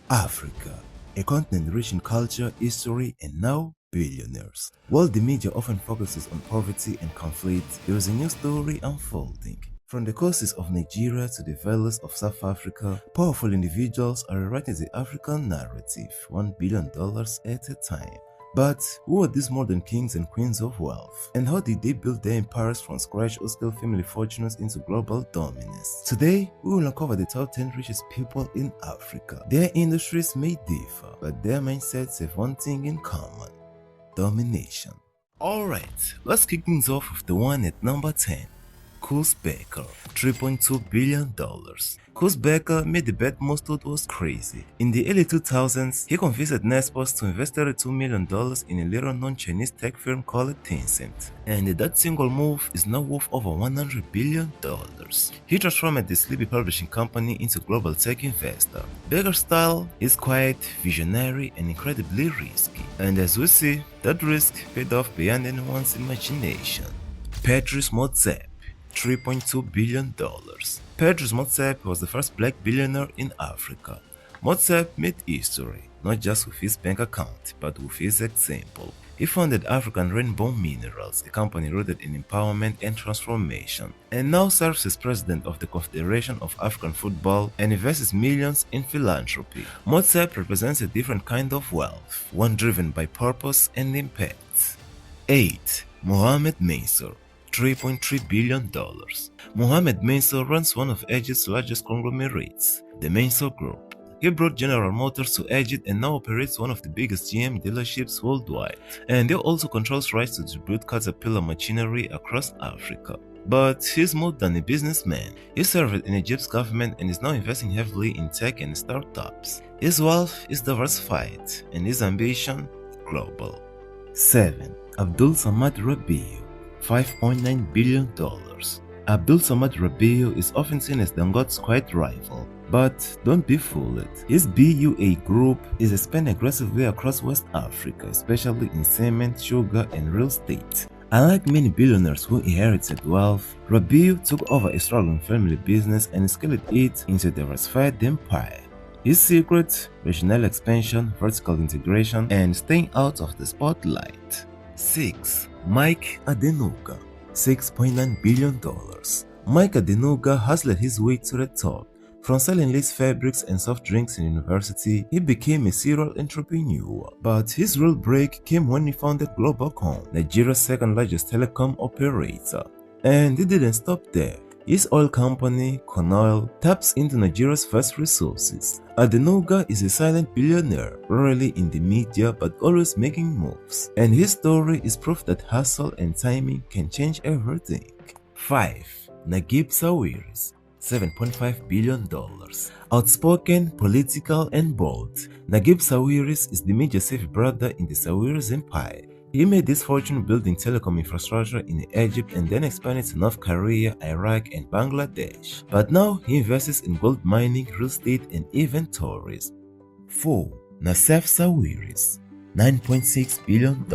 Africa, a continent rich in culture, history, and now billionaires. While the media often focuses on poverty and conflict, there is a new story unfolding. From the coasts of Nigeria to the valleys of South Africa, powerful individuals are rewriting the African narrative $1 billion at a time. But who are these modern kings and queens of wealth? And how did they build their empires from scratch or scale family fortunes into global dominance? Today, we will uncover the top 10 richest people in Africa. Their industries may differ, but their mindsets have one thing in common: domination. Alright, let's kick things off with the one at number 10. Koos Becker, $3.2 billion. Koos Becker made the bet most thought was crazy. In the early 2000s, he convinced Naspers to invest $32 million in a little known Chinese tech firm called Tencent. And that single move is now worth over $100 billion. He transformed the sleepy publishing company into a global tech investor. Becker's style is quiet, visionary, and incredibly risky. And as we see, that risk paid off beyond anyone's imagination. Patrice Motsepe, $3.2 billion. Patrice Motsepe was the first black billionaire in Africa. Motsepe made history, not just with his bank account, but with his example. He founded African Rainbow Minerals, a company rooted in empowerment and transformation, and now serves as president of the Confederation of African Football and invests millions in philanthropy. Motsepe represents a different kind of wealth, one driven by purpose and impact. 8. Mohamed Mansour, $3.3 billion. Mohamed Mansour runs one of Egypt's largest conglomerates, the Mansour Group. He brought General Motors to Egypt and now operates one of the biggest GM dealerships worldwide, and he also controls rights to distribute Caterpillar machinery across Africa. But he's more than a businessman. He served in Egypt's government and is now investing heavily in tech and startups. His wealth is diversified and his ambition global. 7. Abdul Samad Rabiu, $5.9 billion. Abdul Samad Rabiu is often seen as Dangote's quiet rival, but don't be fooled. His BUA group is expanding aggressively across West Africa, especially in cement, sugar, and real estate. Unlike many billionaires who inherited wealth, Rabiu took over a struggling family business and scaled it into a diversified empire. His secret: regional expansion, vertical integration, and staying out of the spotlight. 6. Mike Adenuga, $6.9 billion. Mike Adenuga has led his way to the top. From selling lace fabrics and soft drinks in university, he became a serial entrepreneur. But his real break came when he founded Globalcom, Nigeria's second largest telecom operator. And he didn't stop there. His oil company, Conoil, taps into Nigeria's vast resources. Adenuga is a silent billionaire, rarely in the media but always making moves. And his story is proof that hustle and timing can change everything. 5. Naguib Sawiris, $7.5 billion. Outspoken, political, and bold, Naguib Sawiris is the major safe brother in the Sawiris empire. He made his fortune building telecom infrastructure in Egypt and then expanded to North Korea, Iraq, and Bangladesh. But now he invests in gold mining, real estate, and even tourism. 4. Nassef Sawiris, $9.6 billion.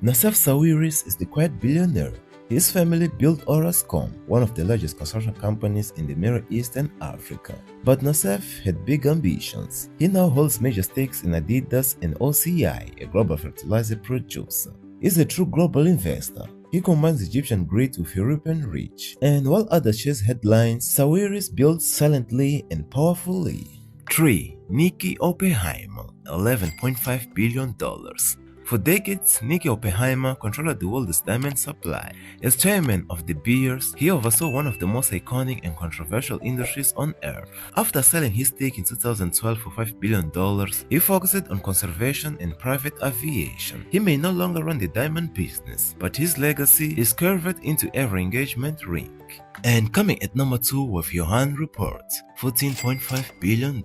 Nassef Sawiris is the quiet billionaire. His family built Orascom, one of the largest construction companies in the Middle East and Africa. But Nassef had big ambitions. He now holds major stakes in Adidas and OCI, a global fertilizer producer. He's a true global investor. He combines Egyptian grit with European reach. And while others chase headlines, Sawiris builds silently and powerfully. 3. Nikki Oppenheimer, $11.5 billion. For decades, Nikki Oppenheimer controlled the world's diamond supply. As chairman of De Beers, he oversaw one of the most iconic and controversial industries on earth. After selling his stake in 2012 for $5 billion, he focused on conservation and private aviation. He may no longer run the diamond business, but his legacy is carved into every engagement ring. And coming at number 2 with Johan Rupert, $14.5 billion.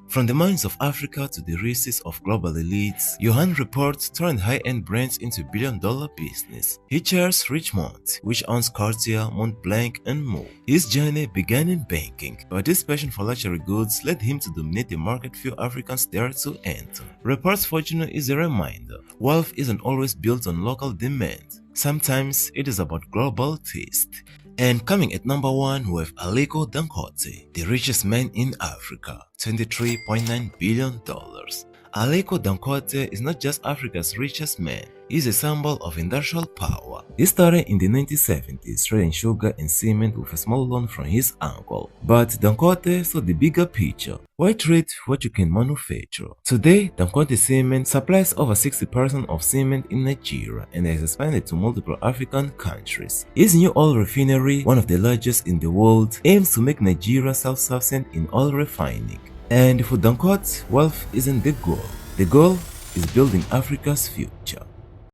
From the minds of Africa to the races of global elites, Johan Rupert turned high-end brands into a billion-dollar business. He chairs Richemont, which owns Cartier, Montblanc, and more. His journey began in banking, but his passion for luxury goods led him to dominate the market few Africans dared to enter. Rupert's fortune is a reminder: wealth isn't always built on local demand. Sometimes it is about global taste. And coming at number 1, we have Aliko Dangote, the richest man in Africa, $23.9 billion. Aliko Dangote is not just Africa's richest man, he's a symbol of industrial power. He started in the 1970s trading sugar and cement with a small loan from his uncle. But Dangote saw the bigger picture. Why trade what you can manufacture? Today, Dangote Cement supplies over 60% of cement in Nigeria and has expanded to multiple African countries. His new oil refinery, one of the largest in the world, aims to make Nigeria self-sufficient in oil refining. And for Dangote, wealth isn't the goal. The goal is building Africa's future.